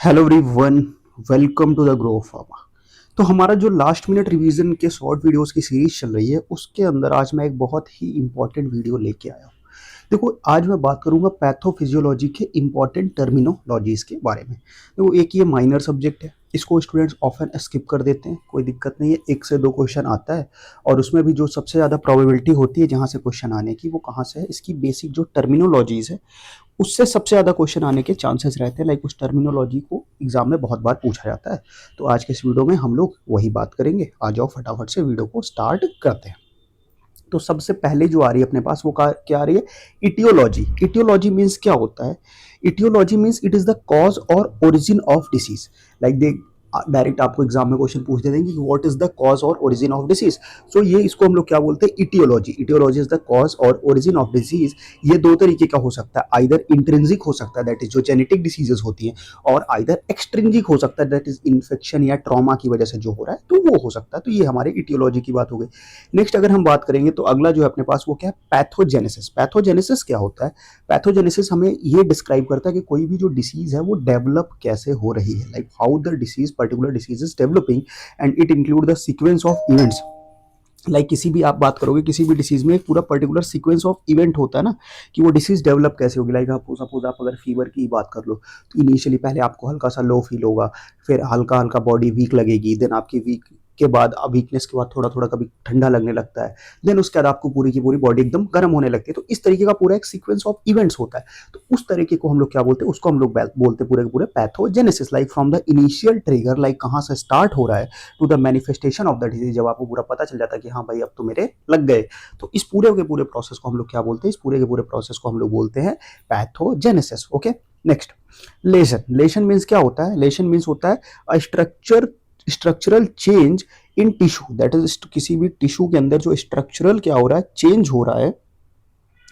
Hello everyone, welcome to the Grow Pharma. तो हमारा जो लास्ट मिनट रिवीजन के शॉर्ट वीडियोस की सीरीज चल रही है उसके अंदर आज मैं एक बहुत ही इंपॉर्टेंट वीडियो लेके आया हूँ। देखो, आज मैं बात करूंगा पैथोफिजियोलॉजी के इंपॉर्टेंट टर्मिनोलॉजीज के बारे में। देखो, एक ये माइनर सब्जेक्ट है, इसको स्टूडेंट्स ऑफन स्किप कर देते हैं, कोई दिक्कत नहीं है। एक से दो क्वेश्चन आता है और उसमें भी जो सबसे ज़्यादा प्रोबेबिलिटी होती है जहाँ से क्वेश्चन आने की वो कहाँ से है, इसकी बेसिक जो टर्मिनोलॉजीज है उससे सबसे ज़्यादा क्वेश्चन आने के चांसेस रहते हैं। लाइक उस टर्मिनोलॉजी को एग्जाम में बहुत बार पूछा जाता है। तो आज के इस वीडियो में हम लोग वही बात करेंगे। आ जाओ फटाफट से वीडियो को स्टार्ट करते हैं। तो सबसे पहले जो आ रही है अपने पास वो क्या आ रही है? इटियोलॉजी। इटियोलॉजी मीन्स क्या होता है? Aetiology means it is the cause और origin of disease. Like they direct आपको एग्जाम में क्वेश्चन पूछ देंगे कि व्हाट इज द कॉज और ओरिजिन ऑफ डिसीज। सो ये इसको हम लोग क्या बोलते हैं? Aetiology. Aetiology is the cause और ओरिजिन ऑफ डिसीज। ये दो तरीके का हो सकता है, आइदर इंट्रिंसिक हो सकता है, दैट इज जो जेनेटिक डिसीजेस होती हैं, और आइदर एक्सट्रिंसिक हो सकता है, दैट इज इन्फेक्शन या ट्रॉमा की वजह से जो हो रहा है, तो वो हो सकता है। तो ये हमारे इटियोलॉजी की बात हो गई। नेक्स्ट अगर हम बात करेंगे तो अगला जो है अपने पास वो क्या है? पैथोजेनेसिस। पैथोजेनेसिस क्या होता है? पैथोजेनेसिस हमें ये डिस्क्राइब करता है कि कोई भी जो डिसीज है वो डेवलप कैसे हो रही है, like how the disease, particular disease is developing, and it include the sequence of events. Like किसी भी आप बात करोगे किसी भी डिसीज में एक पूरा पर्टिकुलर सीक्वेंस ऑफ इवेंट होता है ना, कि वो डिसीज डेवलप कैसे होगी। लाइक आप सपोज आप अगर फीवर की बात कर लो तो इनिशियली पहले आपको हल्का सा लो फील होगा, फिर हल्का हल्का बॉडी वीक लगेगी, देन आपकी वीक के बाद वीकनेस के बाद थोड़ा थोड़ा कभी ठंडा लगने लगता है, देन उसके बाद आपको पूरी की पूरी बॉडी एकदम गर्म होने लगती है। तो इस तरीके का पूरा एक सीक्वेंस ऑफ इवेंट्स होता है। तो उस तरीके को हम लोग क्या बोलते हैं? उसको हम लोग बोलते हैं पूरे के पूरे pathogenesis. Like from the initial trigger, like कहाँ से स्टार्ट हो रहा है, to the manifestation of the disease, जब आपको पूरा पता चल जाता है कि हाँ भाई अब तो मेरे लग गए। तो इस पूरे के पूरे प्रोसेस को हम लोग क्या बोलते हैं? इस पूरे के पूरे प्रोसेस को हम लोग बोलते हैं पैथोजेनेसिस। ओके, नेक्स्ट लेशन। लेशन मीन्स क्या होता है? लेशन मीन्स होता है structural change in tissue, that is किसी भी टिश्यू के अंदर जो स्ट्रक्चरल क्या हो रहा है, चेंज हो रहा है।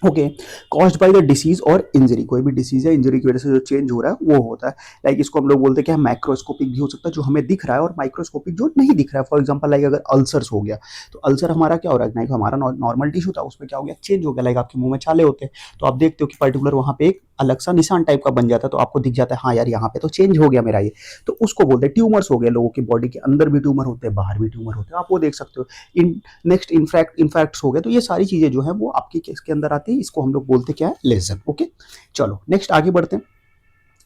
Okay, caused by the disease और इंजरी। कोई भी डिसीज या इंजरी की वजह से जो चेंज हो रहा है वो होता है। लाइक इसको हम लोग बोलते हैं कि मैक्रोस्कोपिक भी हो सकता है, जो हमें दिख रहा है, और माइक्रोस्कोपिक जो नहीं दिख रहा है। फॉर एग्जांपल लाइक अगर अल्सर्स हो गया, तो अल्सर हमारा क्या हो रहा है? लाइक हमारा नॉर्मल टिश्यू था, उसमें क्या हो गया? चेंज हो गया। लाइक आपके मुंह में छाले होते हैं तो आप देखते हो कि पर्टिकुलर वहां पे एक अलग सा निशान टाइप का बन जाता है, तो आपको दिख जाता है हाँ यार यहाँ पे तो चेंज हो गया मेरा ये। तो उसको बोलते हैं ट्यूमर्स हो गया। लोगों की बॉडी के अंदर भी ट्यूमर होते हैं, बाहर भी ट्यूमर होते हैं, आप वो देख सकते हो। इन नेक्स्ट इनफैक्ट्स हो गए। तो ये सारी चीजें जो है वो आपकी किसके अंदर आती है? इसको हम लोग बोलते क्या है? लेजन। ओके, चलो नेक्स्ट आगे बढ़ते हैं।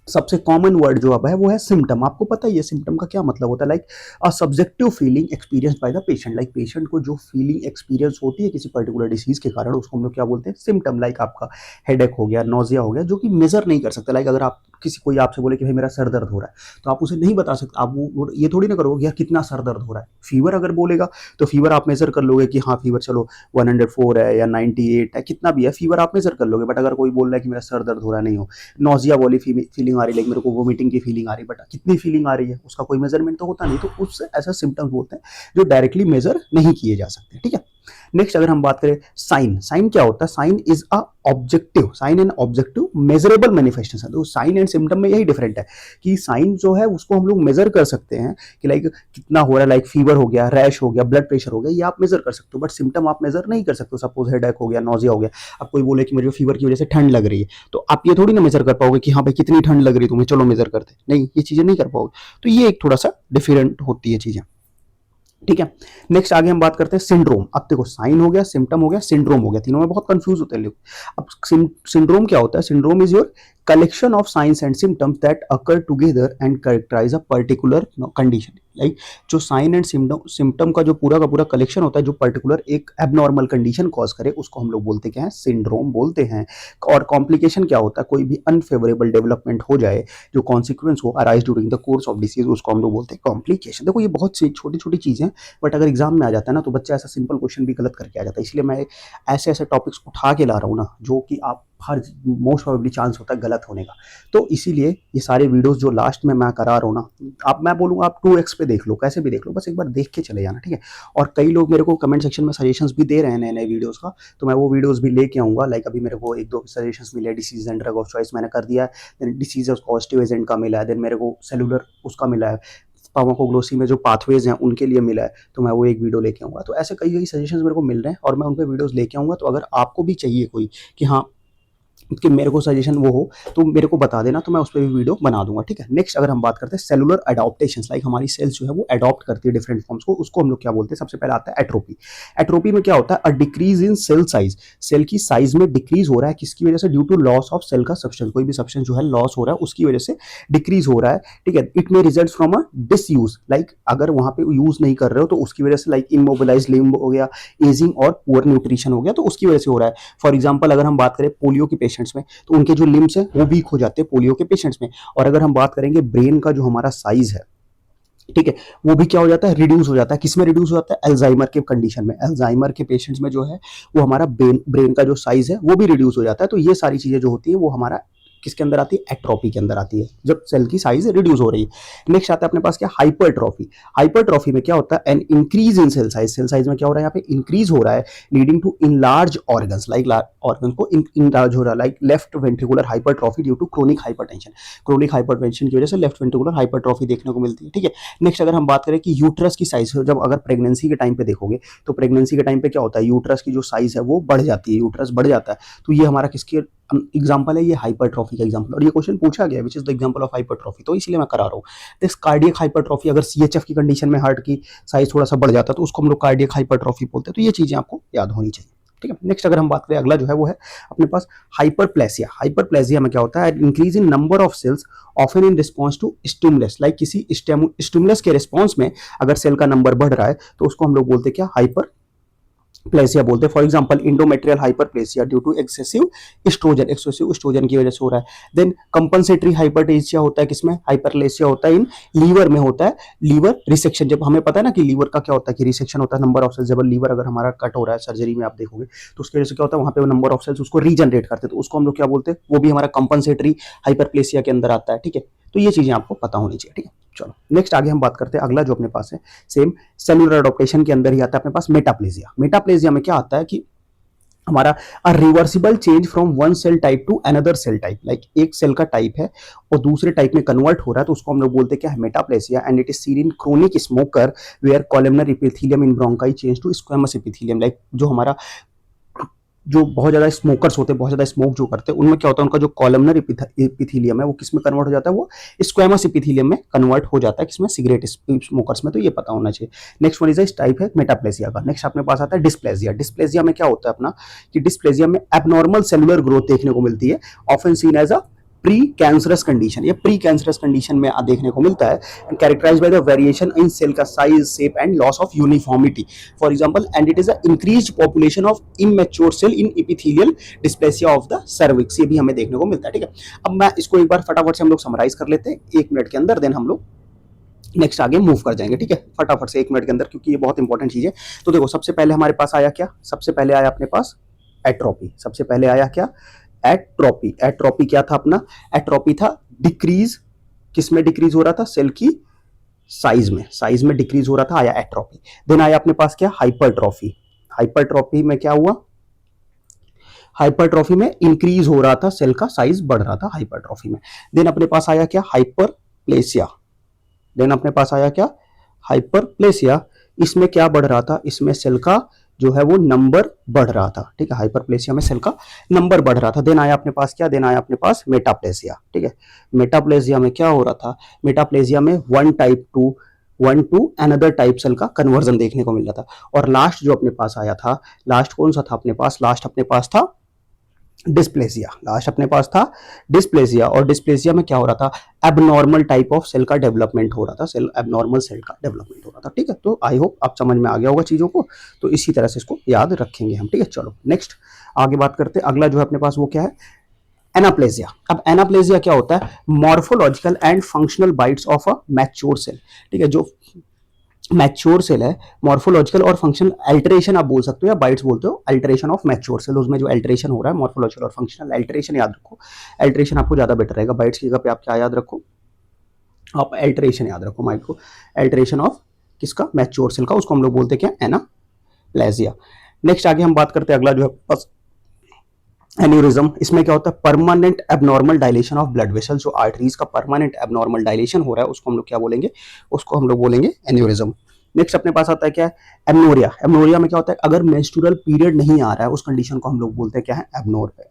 सबसे कॉमन वर्ड जो अब है वो है सिम्टम। आपको पता ही है सिम्टम का क्या मतलब होता है? Like a subjective feeling experience by the patient. Like patient को जो फीलिंग एक्सपीरियंस होती है किसी पर्टिकुलर डिसीज के कारण, उसको हम लोग क्या बोलते हैं? सिम्टम। लाइक आपका हेडेक हो गया, नोजिया हो गया, जो कि मेजर नहीं कर सकते। लाइक अगर आप कोई आपसे बोले कि भाई मेरा सर दर्द हो रहा है, तो आप उसे नहीं बता सकते। आप वो ये थोड़ी ना करोगे यार कितना सर दर्द हो रहा है। फीवर अगर बोलेगा तो फीवर आप मेजर कर लोगे कि हाँ फीवर चलो 104 है या 98 है, कितना भी है फीवर आप मेजर कर लोगे। बट अगर कोई बोल रहा है कि मेरा सर दर्द हो रहा नहीं हो, नोजिया वाली फीलिंग आ रही है, लाइक मेरे को वोमिटिंग की फीलिंग आ रही है, बट कितनी फीलिंग आ रही है उसका कोई मेजरमेंट तो होता नहीं। तो उससे ऐसा सिम्टम्स बोलते हैं जो डायरेक्टली मेजर नहीं किए जा सकते। ठीक है, नेक्स्ट अगर हम बात करें साइन। साइन क्या होता है? Sign is a objective, sign and objective measurable manifestation. तो साइन एंड सिम्टम में यही डिफरेंट है कि साइन जो है उसको हम लोग मेजर कर सकते हैं कि लाइक कितना हो रहा है, लाइक फीवर हो गया, रैश हो गया, ब्लड प्रेशर हो गया, ये आप मेजर कर सकते हो। बट सिम्टम आप मेजर नहीं कर सकते हो। सपोज हेडेक हो गया, नोजिया हो गया, अब कोई बोले कि मेरे फीवर की वजह से ठंड लग रही है, तो आप ये थोड़ी ना मेजर कर पाओगे कि हाँ भाई कितनी ठंड लग रही है तुम्हें, चलो मेजर करते। नहीं, ये चीजें नहीं कर पाओगे। तो ये एक थोड़ा सा डिफरेंट होती है चीजें। ठीक है, नेक्स्ट आगे हम बात करते हैं सिंड्रोम। अब देखो साइन हो गया, सिम्टम हो गया, सिंड्रोम हो गया, तीनों में बहुत कंफ्यूज होते हैं लोग। अब सिंड्रोम क्या होता है? Syndrome is your collection of signs and symptoms that occur together and characterise a particular condition. Like जो साइन एंड सिम्टम का जो पूरा कलेक्शन होता है जो पर्टिकुलर एक एबनॉर्मल कंडीशन कॉज करे, उसको हम लोग बोलते क्या है? सिंड्रोम बोलते हैं। और कॉम्प्लिकेशन क्या होता है? कोई भी अनफेवरेबल डेवलपमेंट हो जाए, जो कॉन्सिक्वेंस हो arise during the course of disease, उसको हम लोग बोलते हैं कॉम्प्लिकेशन। देखो ये बहुत सी छोटी छोटी चीजें, बट अगर एग्जाम में आ जाता है ना तो बच्चा ऐसा सिंपल क्वेश्चन भी गलत करके आ जाता है। इसलिए मैं ऐसे ऐसे टॉपिक्स उठा के ला रहा हूँ ना, जो कि आप हर मोस्ट प्रोबेबली चांस होता है गलत होने का। तो इसीलिए ये सारे वीडियोस जो लास्ट में मैं करा रहा हूँ ना, आप मैं बोलूँगा आप 2x पे देख लो, कैसे भी देख लो, बस एक बार देख के चले जाना। ठीक है, और कई लोग मेरे को कमेंट सेक्शन में सजेशंस भी दे रहे हैं नए नए वीडियोस का, तो मैं वो वीडियोस भी लेके आऊँगा। लाइक अभी मेरे को एक दो सजेशंस मिले, disease and drug of choice मैंने कर दिया है, then disease of positive agent का मिला है, देन मेरे को सेलुलर उसका मिला है, फार्माकोग्नोसी में जो पाथवेज हैं उनके लिए मिला है, तो मैं वो एक वीडियो लेके आऊँगा। तो ऐसे कई कई सजेशंस मेरे को मिल रहे हैं और मैं उन पे वीडियोस लेके आऊँगा। तो अगर आपको भी चाहिए कोई कि हाँ कि मेरे को सजेशन वो हो तो मेरे को बता देना, तो मैं उस पर भी वीडियो बना दूंगा, ठीक है। नेक्स्ट अगर हम बात करते हैं सेलुलर अडॉप्टेशन, लाइक हमारी सेल्स जो है वो अडॉप्ट करती है डिफरेंट फॉर्म्स को, उसको हम लोग क्या बोलते हैं। सबसे पहले आता है एट्रोपी। एट्रोपी में क्या होता है, a decrease in cell size, cell की साइज में डिक्रीज हो रहा है, किसकी वजह से, due to loss of cell का सब्सटेंस, कोई भी सब्सटेंस जो है लॉस हो रहा है उसकी वजह से डिक्रीज हो रहा है, ठीक है। इट में result from a disuse, like अगर वहां पे यूज नहीं कर रहे हो तो उसकी वजह से, लाइक इमोबिलाइज लिम्ब हो गया, एजिंग और पुअर न्यूट्रिशन हो गया, तो उसकी वजह से हो रहा है। फॉर एग्जाम्पल अगर हम बात करें पोलियो के पेशेंट्स में, तो उनके जो लिम्स है वो वीक हो जाते हैं पोलियो के पेशेंट्स में। और अगर हम बात करेंगे ब्रेन का जो हमारा साइज है, ठीक है, वो भी क्या हो जाता है, रिड्यूस हो जाता है। किसमें रिड्यूस हो जाता है, अल्जाइमर के कंडीशन में, अल्जाइमर के पेशेंट्स में जो है वो हमारा ब्रेन का जो साइज है वो भी रिड्यूस हो जाता है। तो ये सारी चीजें जो होती है वो हमारा किसके अंदर आती है, एट्रोपी के अंदर आती है, जब सेल की साइज रिड्यूस हो रही है। नेक्स्ट आता है अपने पास क्या, हाइपरट्रॉफी। हाइपरट्रॉफी में क्या होता है, an increase in cell size, cell size में क्या हो रहा है, यहाँ पे इंक्रीज हो रहा है, leading to enlarge organs, like organ को इनलार्ज हो रहा है, like left ventricular hypertrophy due to chronic hypertension. Chronic hypertension की वजह से लेफ्ट वेंट्रिकुलर हाइपरट्रॉफी देखने को मिलती है, ठीक है। नेक्स्ट अगर हम बात करें कि यूट्रस की साइज, जब अगर प्रेगनेंसी के टाइम पे देखोगे तो प्रेगनेंसी के टाइम पे क्या होता है, यूट्रस की जो साइज है वो बढ़ जाती है, यूट्रस बढ़ जाता है। तो ये हमारा किसके एग्जाम्पल है, ये हाइपरट्रॉफी का एग्जाम्पल, और ये क्वेश्चन पूछा गया which is the example of hypertrophy, तो इसलिए मैं करा रहा हूँ। दिस कार्डियक हाइपरट्रॉफी, अगर सीएचएफ की कंडीशन में हार्ट की साइज थोड़ा सा बढ़ जाता है तो उसको हम लोग कार्डियक हाइपरट्रॉफी बोलते हैं। तो ये चीजें आपको याद होनी चाहिए, ठीक है। नेक्स्ट अगर हम बात करें, अगला जो है वो है अपने पास हाइपरप्लेसिया। हाइपरप्लेसिया में क्या होता है, increase in number of cells often in response to stimulus, like किसी स्टिमुलस के रिस्पॉन्स में अगर सेल का नंबर बढ़ रहा है तो उसको हम लोग बोलते हैं क्या, हाइपर प्लेसिया बोलते हैं। For example endometrial hyperplasia due to excessive oestrogen की वजह से हो रहा है। देन कंपनसेटरी हाइपरटेंसिया होता है किसमें, हाइपरप्लेसिया होता है इन लीवर में, होता है लीवर रिसेक्शन। जब हमें पता है ना कि लीवर का क्या होता है कि रिसेक्शन होता है, नंबर ऑफ सेल्स, जब लीवर अगर हमारा कट हो रहा है सर्जरी में आप देखोगे तो उसकी वजह से क्या होता है, वहां पे नंबर ऑफ सेल्स उसको रीजनरेट करते हैं, तो उसको हम लोग क्या बोलते हैं, वो भी हमारा कंपनसेटरी हाइपरप्लेसिया के अंदर आता है, ठीक है। तो ये चीजें आपको पता होनी चाहिए, ठीक है। चलो नेक्स्ट आगे हम बात करते हैं, अगला जो अपने पास है सेम सेलुलर अडॉप्टेशन के अंदर ही आता है अपने पास मेटाप्लेजिया। मेटाप्लेजिया में क्या आता है कि हमारा a reversible change from one cell type to another cell type, like एक सेल का टाइप है और दूसरे टाइप में कन्वर्ट हो रहा है, तो उसको हम लोग बोलते हैं क्या है, metaplasia. And it is seen in chronic smoker where columnar epithelium in bronchi change to squamous epithelium, like जो हमारा जो बहुत ज्यादा स्मोकर्स होते हैं, बहुत ज्यादा स्मोक जो करते हैं, उनमें क्या होता है, उनका जो कॉलमनर एपिथेलियम है वो किस में कन्वर्ट हो जाता है, वो स्क्वेमस एपिथेलियम में कन्वर्ट हो जाता है, किसमें, सिगरेट स्मोकर्स में। तो ये पता होना चाहिए। नेक्स्ट वन इज टाइप है मेटाप्लेसिया का। नेक्स्ट अपने पास आता है डिस्प्लेजिया। डिस्प्लेजिया में क्या होता है अपना कि डिस्प्लेजिया में एबनॉर्मल सेलुलर ग्रोथ देखने को मिलती है, often seen as a pre cancerous condition. ये प्री कैंसरस कंडीशन में देखने को मिलता है, and characterised by the variation in cell का size, shape and loss of uniformity. For example, and it is a increased population of immature cell in epithelial dysplasia of the cervix, ये भी हमें देखने को मिलता है, ठीक है। अब मैं इसको एक बार फटाफट से हम लोग समराइज कर लेते हैं 1 मिनट के अंदर, देन हम लोग नेक्स्ट आगे मूव कर जाएंगे, ठीक है, फटाफट से 1 मिनट के अंदर, क्योंकि ये बहुत इंपॉर्टेंट चीज है। तो देखो सबसे पहले हमारे पास आया क्या, सबसे पहले आया अपने पास एट्रोपी। सबसे पहले आया क्या, एट्रोपी। एट्रोपी क्या था अपना, एट्रोपी था डिक्रीज, किसमें डिक्रीज हो रहा था, सेल की साइज में, साइज में डिक्रीज हो रहा था, आया एट्रोपी। देन आया अपने पास क्या, हाइपरट्रॉफी। हाइपरट्रॉफी में क्या हुआ, हाइपरट्रॉफी में इंक्रीज हो रहा था, सेल का साइज बढ़ रहा था हाइपरट्रॉफी में। देन अपने पास आया क्या, हाइपरप्लेसिया। देन अपने पास आया क्या, हाइपरप्लेसिया। इसमें क्या बढ़ रहा था, इसमें सेल का जो है वो नंबर बढ़ रहा था, ठीक है, हाइपरप्लेसिया में सेल का नंबर बढ़ रहा था। देन आया अपने पास क्या, देन आया अपने पास मेटाप्लेसिया, ठीक है। मेटाप्लेसिया में क्या हो रहा था, मेटाप्लेसिया में one to another type cell का कन्वर्जन देखने को मिल रहा था। और लास्ट जो अपने पास आया था, लास्ट कौन सा था अपने पास, लास्ट अपने पास था डिस्प्लेसिया। लास्ट अपने पास था डिस्प्लेसिया, और डिस्प्लेसिया में क्या हो रहा था, एबनॉर्मल टाइप ऑफ सेल का डेवलपमेंट हो रहा था, सेल एबनॉर्मल सेल का डेवलपमेंट हो रहा था, ठीक है। तो आई होप आप समझ में आ गया होगा चीजों को, तो इसी तरह से इसको याद रखेंगे हम, ठीक है। चलो नेक्स्ट आगे बात करते हैं, अगला जो है अपने पास वो क्या है, एनाप्लेजिया। अब एनाप्लेजिया क्या होता है, morphological and functional bites of a mature cell, ठीक है। जो मैच्योर सेल है, मॉर्फोलॉजिकल और फंक्शनल अल्टरेशन आप बोल सकते हो या बाइट्स बोलते हो, अल्टरेशन ऑफ मैच्योर सेल, उसमें जो अल्टरेशन हो रहा है, मॉर्फोलॉजिकल और फंक्शनल अल्टरेशन याद रखो। अल्टरेशन आपको ज्यादा बेटर रहेगा, बाइट्स की जगह पे आप क्या याद रखो, आप अल्टरेशन याद रखो, माइट को अल्टरेशन ऑफ किसका, मैच्योर सेल का, उसको हम लोग बोलते हैं क्या, एनाप्लेजिया। नेक्स्ट आगे हम बात करते हैं, अगला जो है बस एन्यूरिज्म। इसमें क्या होता है, permanent abnormal dilation of blood vessel, जो आर्टरीज का परमानेंट एबनॉर्मल डायलेशन हो रहा है उसको हम लोग क्या बोलेंगे, उसको हम लोग बोलेंगे एन्यूरिज्म। नेक्स्ट अपने पास आता है क्या है, एमनोरिया। एमनोरिया में क्या होता है, अगर मेंस्ट्रुअल पीरियड नहीं आ रहा है उस कंडीशन को हम लोग बोलते हैं क्या है,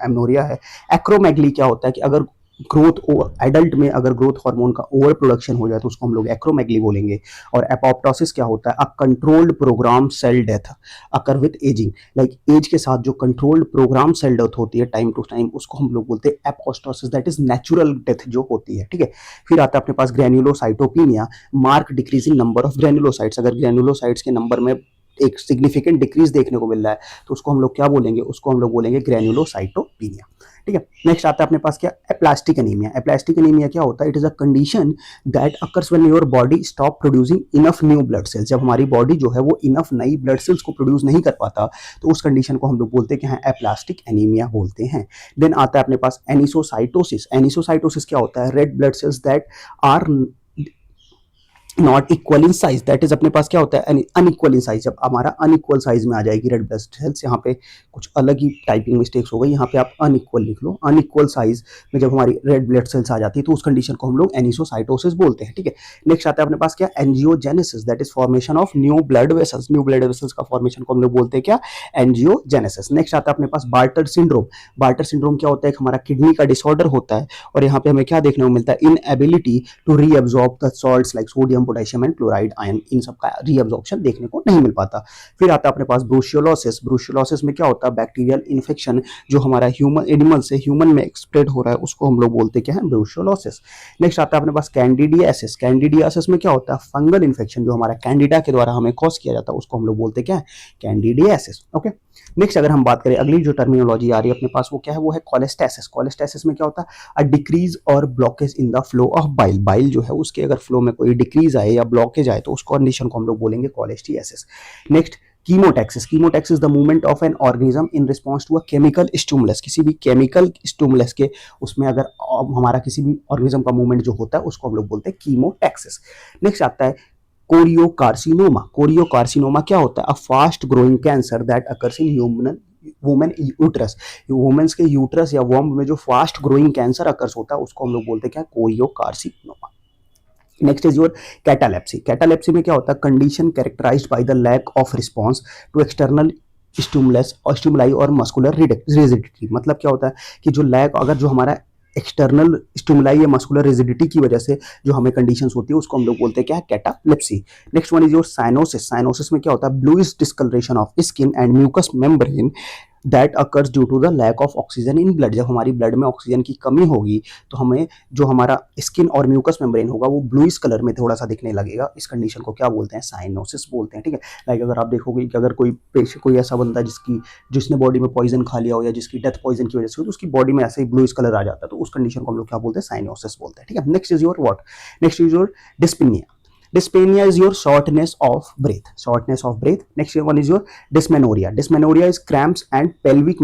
एमनोरिया है। एक्रोमेगली क्या होता है कि अगर ग्रोथ एडल्ट में अगर ग्रोथ हार्मोन का ओवर प्रोडक्शन हो जाए तो उसको हम लोग एक्रोमेगली बोलेंगे। और एपोप्टोसिस क्या होता है, a controlled program cell death occur with ageing, like age के साथ जो कंट्रोल्ड प्रोग्राम सेल डेथ होती है टाइम टू टाइम, उसको हम लोग बोलते हैं apoptosis, that is natural death जो होती है, ठीक है। फिर आता है अपने पास ग्रेन्युलोसाइटोपिनिया, mark decreasing number of granulocytes. अगर ग्रेन्युलोसाइट्स के नंबर में एक सिग्निफिकेंट डिक्रीज देखने को मिल रहा है तो उसको हम लोग क्या बोलेंगे, उसको हम लोग बोलेंगे ग्रेन्युलोसाइटोपिनिया, ठीक है। नेक्स्ट आता है अपने पास क्या, एप्लास्टिक एनीमिया। एप्लास्टिक एनीमिया क्या होता है, it is a condition that occurs when your body stop producing enough new blood sales. जब हमारी बॉडी जो है वो इनफ नई ब्लड सेल्स को प्रोड्यूस नहीं कर पाता तो उस कंडीशन को हम लोग बोलते हैं कि हाँ एप्लास्टिक एनीमिया बोलते हैं। देन आता है अपने पास एनिसोसाइटोसिस। एनिसोसाइटोसिस क्या होता है, red blood cells that are not equal in size, that is अपने पास क्या होता है, अनइक्वल इन साइज। जब हमारा अनइक्वल साइज में आ जाएगी रेड ब्लड सेल्स, यहाँ पे कुछ अलग ही टाइपिंग मिस्टेक्स हो गई, यहाँ पे आप अनइक्वल लिख लो। अनइक्वल साइज में जब हमारी रेड ब्लड सेल्स आ जाती है तो उस कंडीशन को हम लोग एनिसोसाइटोसिस बोलते हैं, ठीक है। नेक्स्ट आता है अपने पास क्या, angiogenesis, that is formation of new blood vessels. New blood vessels का फॉर्मेशन को हम लोग बोलते हैं क्या, एंजियोजेनेसिस। नेक्स्ट आता है अपने पास बार्टर सिंड्रोम। बार्टर सिंड्रोम क्या होता है, हमारा किडनी का डिसऑर्डर होता है और यहाँ पे हमें क्या देखने को मिलता है, inability to reabsorb the salts like sodium, potassium and chloride, ion, इन सब का रीअब्सॉर्प्शन देखने को नहीं मिल पाता। फिर आता है अपने पास ब्रूसियोलोसिस। ब्रूसियोलोसिस में क्या होता है, बैक्टीरियल इन्फेक्शन जो हमारा ह्यूमन एनिमल से ह्यूमन में स्प्रेड हो रहा है उसको हम लोग बोलते क्या है, ब्रूसियोलोसिस। नेक्स्ट आता है अपने पास कैंडिडियासिस। कैंडिडियासिस में क्या होता है, फंगल इन्फेक्शन जो हमारा कैंडिडा के द्वारा हमें कॉज किया जाता है उसको हम लोग बोलते क्या है, कैंडिडियासिस, ओके। नेक्स्ट अगर हम बात करें अगली जो टर्मिनोलॉजी आ रही है अपने पास वो क्या है, वो है कोलेस्टेसिस। कोलेस्टेसिस में क्या होता है, अ डिक्रीज और blockage in the flow of bile. Bile जो है उसके अगर फ्लो में कोई डिक्रीज आए या ब्लॉकेज आए तो उस कंडीशन को हम लोग बोलेंगे cholestasis. Next chemotaxis. Chemotaxis is the movement of an organism in response to a chemical stimulus. किसी भी केमिकल स्टिमुलस के उसमें अगर हमारा किसी भी ऑर्गेनिज्म का मूवमेंट जो होता है उसको हम लोग बोलते हैं कीमोटैक्सिस। नेक्स्ट आता है कोरियोकार्सिनोमा। कोरियोकार्सिनोमा क्या होता है, a fast growing cancer that occurs in human women uterus. Women's के यूट्रस या वॉम्ब में जो फास्ट ग्रोइंग कैंसर अकर्स होता है उसको हम लोग बोलते हैं क्या, choriocarcinoma. Next is your catalepsy. Catalepsy में क्या होता है, condition characterised by the lack of response to external stimulus और स्टिमुलाई और मस्कुलर रिजिडिटी। मतलब क्या होता है कि जो लैक, अगर जो हमारा एक्सटर्नल स्टिमुलाई या मस्कुलर रिजिडिटी की वजह से जो हमें कंडीशंस होती है उसको हम लोग बोलते हैं क्या, catalepsy. Next one is your cyanosis. Cyanosis में क्या होता है, bluish discolouration of skin and mucous membrane that occurs due to the lack of oxygen in blood. जब हमारी ब्लड में ऑक्सीजन की कमी होगी तो हमें जो हमारा स्किन और म्यूकस मेम्ब्रेन होगा वो ब्लूइश कलर में थोड़ा सा दिखने लगेगा। इस कंडीशन को क्या बोलते हैं, साइनोसिस बोलते हैं, ठीक है। लाइक अगर आप देखोगे कि अगर कोई पेशेंट, कोई ऐसा बंदा जिसने बॉडी में पॉइजन खा लिया हो या जिसकी डेथ पॉइजन की वजह से तो उसकी बॉडी में ऐसे ही ब्लूइश कलर आ जाता है तो उस कंडीशन को हम लोग क्या बोलते हैं, साइनोसिस बोलते हैं, ठीक है। Next is your what, next is your dyspnoea. Dyspnea is your shortness of breath. Shortness of breath. Next one is your dysmenorrhea. Dysmenorrhea is cramps and pelvic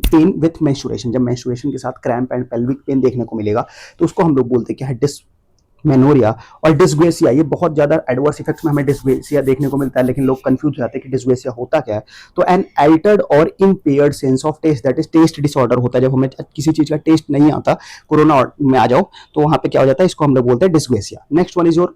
pain with menstruation. जब menstruation के साथ cramp and pelvic pain देखने को मिलेगा तो उसको हम लोग बोलते हैं क्या है, डिस्मेनोरिया। और डिस्ग्रेसिया, ये बहुत ज्यादा एडवर्स इफेक्ट्स में हमें डिस्ग्रेसिया देखने को मिलता है लेकिन लोग कंफ्यूज हो जाते हैं कि डिस्ग्रेसिया होता क्या है। तो एन एल्टर्ड और impaired sense of taste, that is taste disorder होता है। जब हमें किसी चीज का टेस्ट नहीं आता, कोरोना में आ जाओ तो वहां पे क्या हो जाता है, इसको हम लोग बोलते हैं dyscrasia. Next one is your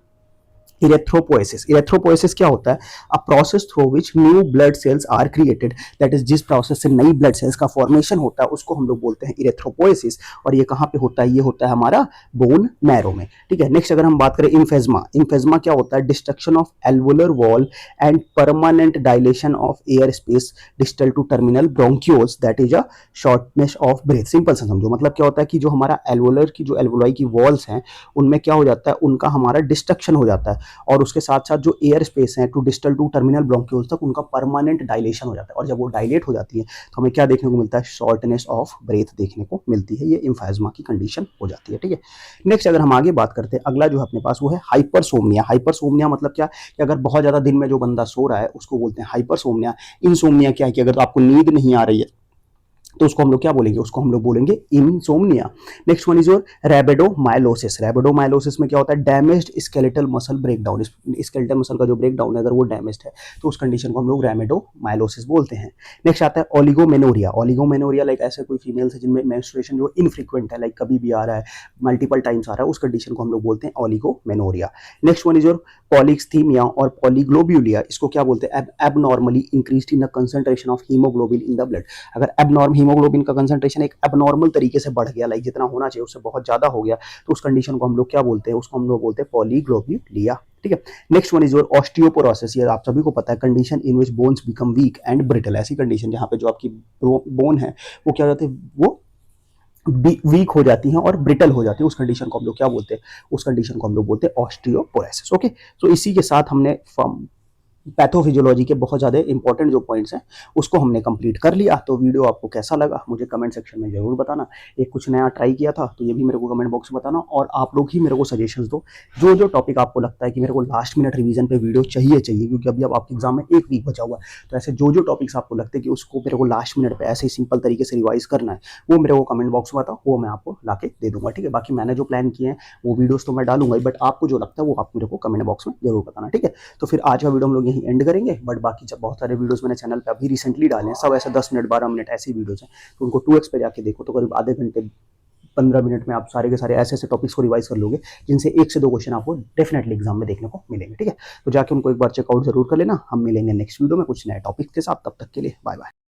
erythropoiesis. Erythropoiesis क्या होता है, a process through which new blood cells are created, that is जिस प्रोसेस से नई ब्लड सेल्स का फॉर्मेशन होता है उसको हम लोग बोलते हैं इरेथ्रोपोएसिस। और ये कहाँ पे होता है, ये होता है हमारा बोन मैरो में, ठीक है। नेक्स्ट अगर हम बात करें इम्फेजमा। इम्फेजमा क्या होता है, destruction of alveolar wall and permanent dilation of air space distal to terminal bronchioles, that is a shortness of breath. Simple सा समझो, मतलब क्या होता है कि जो हमारा एल्वुलर की जो एल्वुलाई की वॉल्स हैं उनमें क्या हो जाता है, उनका हमारा डिस्ट्रक्शन हो जाता है और उसके साथ साथ जो एयर स्पेस है to distal to terminal bronchioles तक उनका परमानेंट डायलेशन हो जाता है। और जब वो डायलेट हो जाती है तो हमें क्या देखने को मिलता है, शॉर्टनेस ऑफ ब्रेथ देखने को मिलती है। ये इम्फेजमा की कंडीशन हो जाती है, ठीक है। नेक्स्ट अगर हम आगे बात करते हैं, अगला जो है अपने पास वो है हाइपरसोमनिया। हाइपरसोमनिया मतलब क्या कि अगर बहुत ज्यादा दिन में जो बंदा सो रहा है उसको बोलते हैं हाइपरसोमनिया। इनसोमनिया क्या है कि अगर आपको नींद नहीं आ रही है तो उसको हम लोग क्या बोलेंगे, उसको हम लोग बोलेंगे insomnia. Next one is your rhabdomyolysis. Rhabdomyolysis में क्या होता है, damaged skeletal muscle breakdown. Skeletal muscle का जो ब्रेकडाउन है अगर वो डैमेज्ड है तो उस कंडीशन को हम लोग रैबिडोमाइलोसिस बोलते हैं। नेक्स्ट आता है ओलिगोमेनोरिया। ओलिगोमेनोरिया लाइक ऐसे कोई फीमेल्स है जिनमें मेंस्ट्रुएशन जो इनफ्रीक्वेंट है, लाइक कभी भी आ रहा है, मल्टीपल टाइम्स आ रहा है, उस कंडीशन को हम लोग बोलते हैं oligomenorrhoea. Next one is your polycythaemia और पॉलीग्लोब्यूलिया। इसको क्या बोलते हैं, abnormally increased in the concentration of haemoglobin in the blood. अगर एबनॉर्म हीमोग्लोबिन का कंसंट्रेशन एक एबनॉर्मल तरीके से बढ़ गया, लाइक जितना होना चाहिए उससे बहुत ज्यादा हो गया, तो उस कंडीशन को हम लोग क्या बोलते हैं, उसको हम लोग बोलते हैं पॉलीग्लोब्यूलिया। ठीक है। Next one is your osteoporosis. ये आप सभी को पता है, condition in which bones become weak and brittle. ऐसी कंडीशन जहां पे जो आपकी बोन है वो क्या हो जाती है, वो वीक हो जाती हैं और ब्रिटल हो जाती है। उस कंडीशन को हम लोग क्या बोलते हैं, उस कंडीशन को हम लोग बोलते हैं ऑस्टियोपोरोसिस। ओके, तो इसी के साथ हमने पैथोफिजियोलॉजी के बहुत ज़्यादा इंपॉर्टेंट जो पॉइंट्स हैं उसको हमने कंप्लीट कर लिया। तो वीडियो आपको कैसा लगा मुझे कमेंट सेक्शन में जरूर बताना। एक कुछ नया ट्राई किया था तो ये भी मेरे को कमेंट बॉक्स में बताना, और आप लोग ही मेरे को सजेशंस दो, जो जो टॉपिक आपको लगता है कि मेरे को लास्ट मिनट रिवीजन पे वीडियो चाहिए क्योंकि अभी अब आपके एग्जाम में एक वीक बचा हुआ है। तो ऐसे जो जो टॉपिक्स आपको लगते हैं कि उसको मेरे को लास्ट मिनट पर ऐसे ही सिंपल तरीके से रिवाइज करना है, वो मेरे को कमेंट बॉक्स में बताओ, वो मैं आपको ला के दे दूंगा। ठीक है, बाकी मैंने जो प्लान किए हैं वो वीडियोस तो मैं डालूंगा, बट आपको जो लगता है वो आप मेरे को कमेंट बॉक्स में जरूर बताना। ठीक है, तो फिर आज का वीडियो हम लोग यहीं एंड करेंगे, बट बाकी जब बहुत सारे वीडियोस मैंने चैनल पे अभी रिसेंटली डाले हैं, सब ऐसे 10 मिनट 12 मिनट ऐसी वीडियोस हैं, तो उनको 2x पे जाके देखो, तो करीब आधे घंटे 15 मिनट में आप सारे के सारे ऐसे ऐसे टॉपिक्स को रिवाइज कर लोगे जिनसे 1 से 2 क्वेश्चन आपको डेफिनेटली एग्जाम में देखने को मिलेंगे। ठीक है, तो जाके उनको एक बार चेकआउट जरूर कर लेना। हम मिलेंगे नेक्स्ट वीडियो में कुछ नए टॉपिक के साथ, तब तक के लिए बाय बाय।